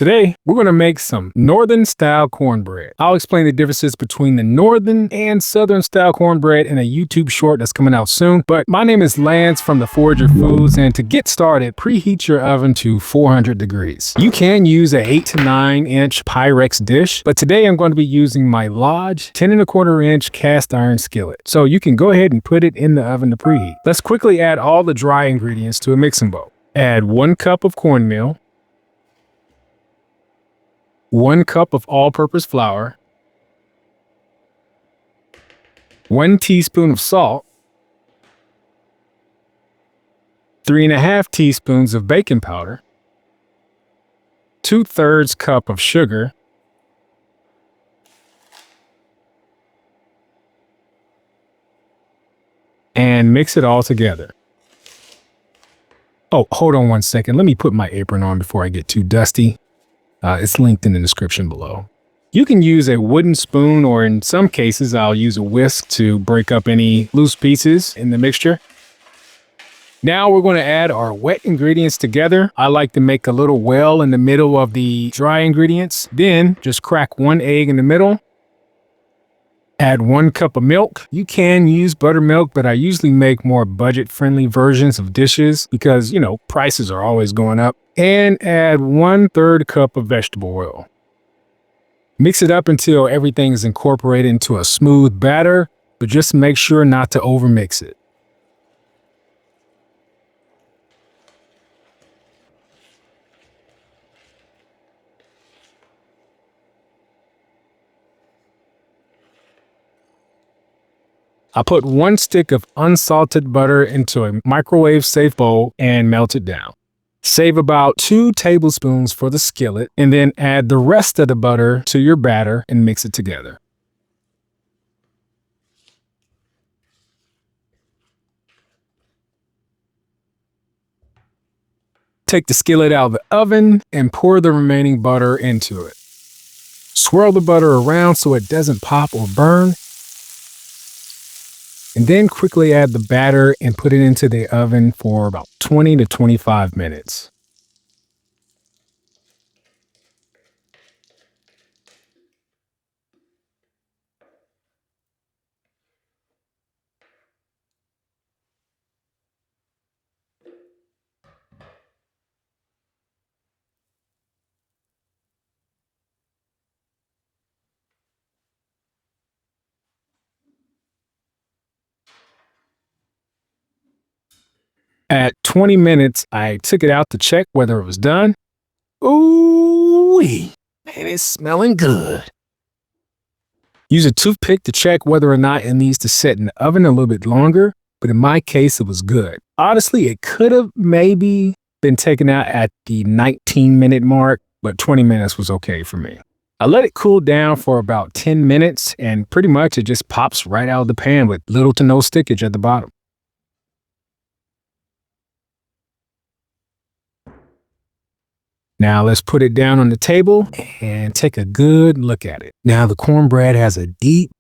Today, we're going to make some northern style cornbread. I'll explain the differences between the northern and southern style cornbread in a YouTube short that's coming out soon. But my name is Lance from the Foyager Foods, and to get started, preheat your oven to 400 degrees. You can use an 8 to 9 inch Pyrex dish, but today I'm going to be using my Lodge 10 1/4 inch cast iron skillet. So you can go ahead and put it in the oven to preheat. Let's quickly add all the dry ingredients to a mixing bowl. Add 1 cup of cornmeal, 1 cup of all-purpose flour, 1 teaspoon of salt, 3½ teaspoons of baking powder, 2/3 cup of sugar, and mix it all together. Oh, hold on 1 second. Let me put my apron on before I get too dusty. It's linked in the description below. You can use a wooden spoon, or in some cases, I'll use a whisk to break up any loose pieces in the mixture. Now we're going to add our wet ingredients together. I like to make a little well in the middle of the dry ingredients. Then just crack 1 egg in the middle. Add 1 cup of milk. You can use buttermilk, but I usually make more budget-friendly versions of dishes because, prices are always going up. And add 1/3 cup of vegetable oil. Mix it up until everything is incorporated into a smooth batter, but just make sure not to overmix it. I put 1 stick of unsalted butter into a microwave-safe bowl and melt it down. Save about 2 tablespoons for the skillet, and then add the rest of the butter to your batter and mix it together. Take the skillet out of the oven and pour the remaining butter into it. Swirl the butter around so it doesn't pop or burn. And then quickly add the batter and put it into the oven for about 20 to 25 minutes. At 20 minutes, I took it out to check whether it was done. Ooh-wee, man, it's smelling good. Use a toothpick to check whether or not it needs to sit in the oven a little bit longer, but in my case, it was good. Honestly, it could have maybe been taken out at the 19-minute mark, but 20 minutes was okay for me. I let it cool down for about 10 minutes, and pretty much it just pops right out of the pan with little to no stickage at the bottom. Now let's put it down on the table and take a good look at it. Now the cornbread has a deep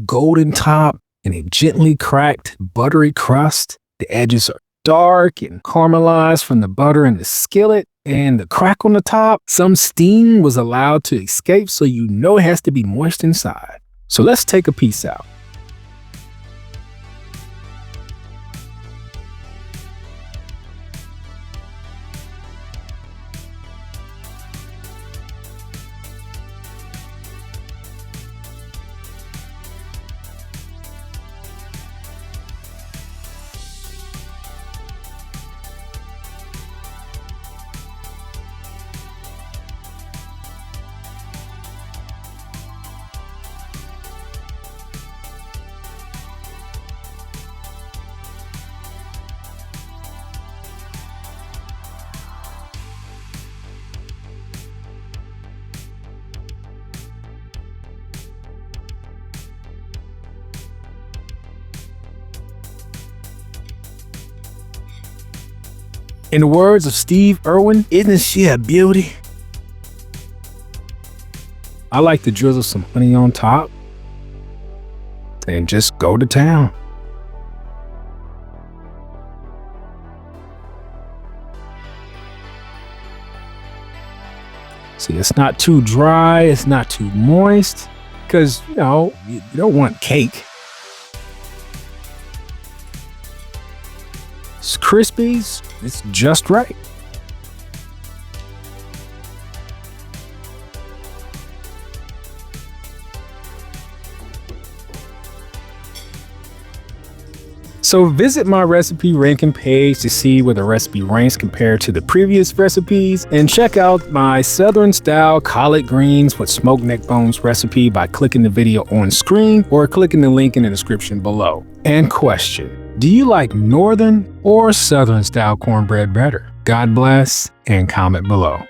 golden top and a gently cracked buttery crust. The edges are dark and caramelized from the butter in the skillet, and the crack on the top, some steam was allowed to escape, so you know it has to be moist inside. So let's take a piece out. In the words of Steve Irwin, isn't she a beauty? I like to drizzle some honey on top and just go to town. See, it's not too dry, it's not too moist, because, you don't want cake. It's crispy, it's just right. So visit my recipe ranking page to see where the recipe ranks compared to the previous recipes, and check out my Southern style collard greens with smoked neck bones recipe by clicking the video on screen or clicking the link in the description below. And question, do you like Northern or Southern style cornbread better? God bless, and comment below.